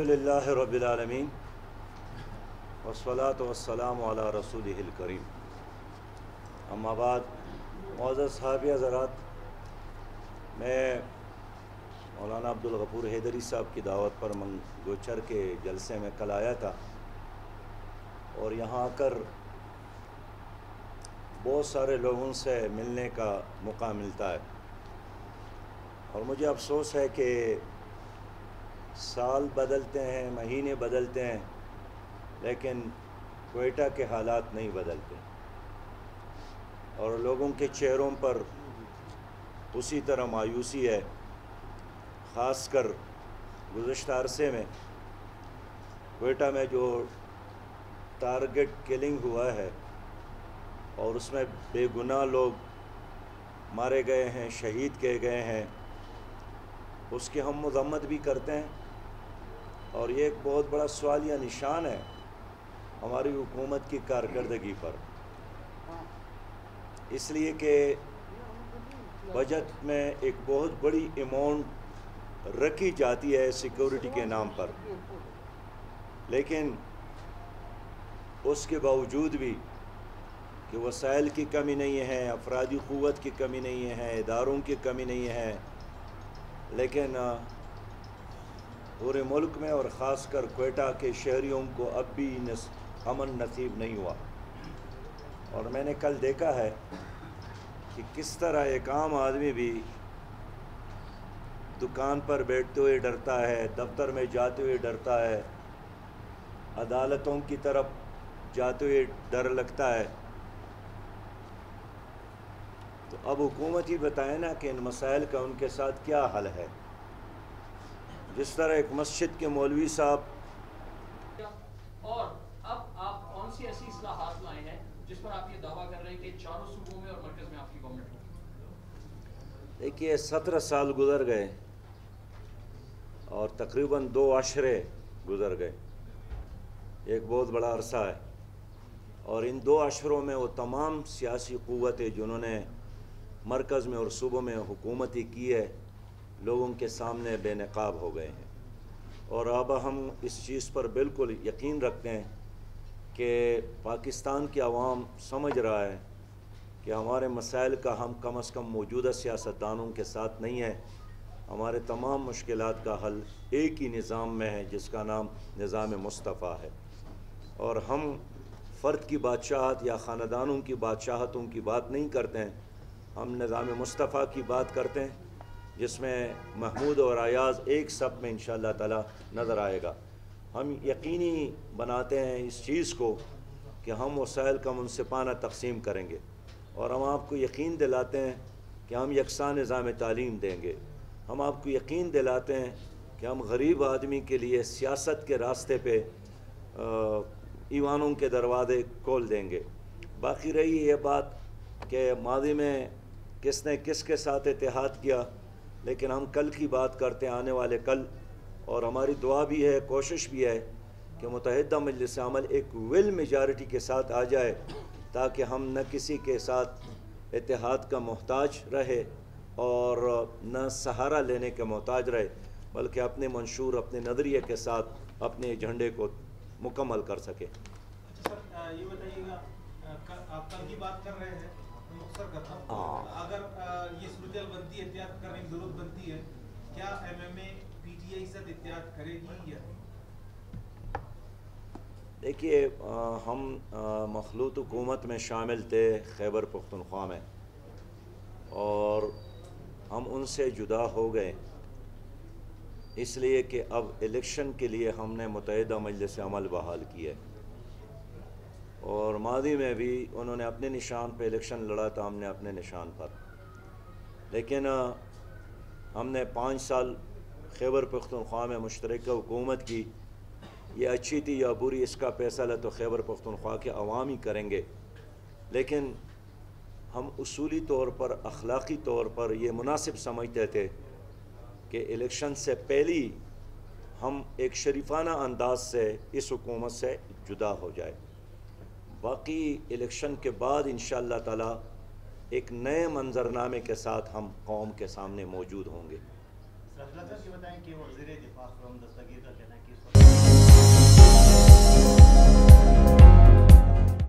الحمدللہ رب العالمین والصلاة والسلام علی رسولہ الکریم، اما بعد معزز صحابی حضرات، میں مولانا عبدالغفور حیدری صاحب کی دعوت پر منگوچر کے جلسے میں کل آیا تھا، اور یہاں آ کر بہت سارے لوگوں سے ملنے کا موقع ملتا ہے، اور مجھے افسوس ہے کہ سال بدلتے ہیں، مہینے بدلتے ہیں، لیکن کوئٹہ کے حالات نہیں بدلتے، اور لوگوں کے چہروں پر اسی طرح مایوسی ہے۔ خاص کر گزشتہ عرصے میں کوئٹہ میں جو ٹارگٹ کلنگ ہوا ہے، اور اس میں بے گناہ لوگ مارے گئے ہیں، شہید کیے گئے ہیں، اس کی ہم مذمت بھی کرتے ہیں، اور یہ ایک بہت بڑا سوالیہ نشان ہے ہماری حکومت کی کارکردگی پر، اس لیے کہ بجٹ میں ایک بہت بڑی اماؤنٹ رکھی جاتی ہے سیکورٹی کے نام پر، لیکن اس کے باوجود بھی کہ وسائل کی کمی نہیں ہے، افرادی قوت کی کمی نہیں ہے، اداروں کی کمی نہیں ہے، لیکن پورے ملک میں اور خاص کر کوئٹہ کے شہریوں کو اب بھی امن نصیب نہیں ہوا۔ اور میں نے کل دیکھا ہے کہ کس طرح ایک عام آدمی بھی دکان پر بیٹھتے ہوئے ڈرتا ہے، دفتر میں جاتے ہوئے ڈرتا ہے، عدالتوں کی طرف جاتے ہوئے ڈر لگتا ہے۔ تو اب حکومت ہی بتائے نا کہ ان مسائل کا ان کے ساتھ کیا حل ہے۔ جس طرح ایک مسجد کے مولوی صاحب، اور اب آپ کون سی ایسی اصلاحات لائے ہیں جس پر آپ یہ دعویٰ کر رہے ہیں کہ چاروں صوبوں میں اور مرکز میں آپ کی گورنمنٹ ہوگی؟ دیکھیے 17 سال گزر گئے اور تقریباً 2 عشرے گزر گئے، ایک بہت بڑا عرصہ ہے، اور ان 2 عشروں میں وہ تمام سیاسی قوتیں جنہوں نے مرکز میں اور صوبوں میں حکومتی کی ہے، لوگوں کے سامنے بے نقاب ہو گئے ہیں، اور اب ہم اس چیز پر بالکل یقین رکھتے ہیں کہ پاکستان کی عوام سمجھ رہا ہے کہ ہمارے مسائل کا ہم کم از کم موجودہ سیاستدانوں کے ساتھ نہیں ہے، ہمارے تمام مشکلات کا حل ایک ہی نظام میں ہے جس کا نام نظام مصطفیٰ ہے، اور ہم فرد کی بادشاہت یا خاندانوں کی بادشاہتوں کی بات نہیں کرتے ہیں، ہم نظام مصطفیٰ کی بات کرتے ہیں، جس میں محمود اور ایاز ایک صف میں انشاءاللہ تعالی نظر آئے گا۔ ہم یقینی بناتے ہیں اس چیز کو کہ ہم وسائل کا منصفانہ تقسیم کریں گے، اور ہم آپ کو یقین دلاتے ہیں کہ ہم یکساں نظام تعلیم دیں گے، ہم آپ کو یقین دلاتے ہیں کہ ہم غریب آدمی کے لیے سیاست کے راستے پہ ایوانوں کے دروازے کھول دیں گے۔ باقی رہی یہ بات کہ ماضی میں کس نے کس کے ساتھ اتحاد کیا، لیکن ہم کل کی بات کرتے ہیں، آنے والے کل، اور ہماری دعا بھی ہے، کوشش بھی ہے کہ متحدہ مجلس عمل ایک ول میجارٹی کے ساتھ آ جائے، تاکہ ہم نہ کسی کے ساتھ اتحاد کا محتاج رہے اور نہ سہارا لینے کے محتاج رہے، بلکہ اپنے منشور، اپنے نظریے کے ساتھ اپنے ایجنڈے کو مکمل کر سکے۔ اچھا سر، یہ بتائیے گا، آپ کل کی بات کر رہے ہیں، مختصر کرتا ہوں، اگر یہ صورتحال بنتی ہے، احتیاط کرنے کی ضرورت بنتی ہے، کیا M M A P T I سے احتیاط کرے گی یا؟ دیکھیے، ہم مخلوط حکومت میں شامل تھے خیبر پختونخوا میں، اور ہم ان سے جدا ہو گئے، اس لیے کہ اب الیکشن کے لیے ہم نے متحدہ مجلس عمل بحال کی ہے، اور ماضی میں بھی انہوں نے اپنے نشان پہ الیکشن لڑا تھا، ہم نے اپنے نشان پر، لیکن ہم نے 5 سال خیبر پختونخوا میں مشترکہ حکومت کی، یہ اچھی تھی یا بری اس کا فیصلہ تو خیبر پختونخوا کے عوام ہی کریں گے، لیکن ہم اصولی طور پر، اخلاقی طور پر یہ مناسب سمجھتے تھے کہ الیکشن سے پہلی ہم ایک شریفانہ انداز سے اس حکومت سے جدا ہو جائے، باقی الیکشن کے بعد انشاءاللہ تعالی ایک نئے منظرنامے کے ساتھ ہم قوم کے سامنے موجود ہوں گے۔ یہ بتائیں کہ وزیر دفاع خرم دستگیر کا کہنا ہے کہ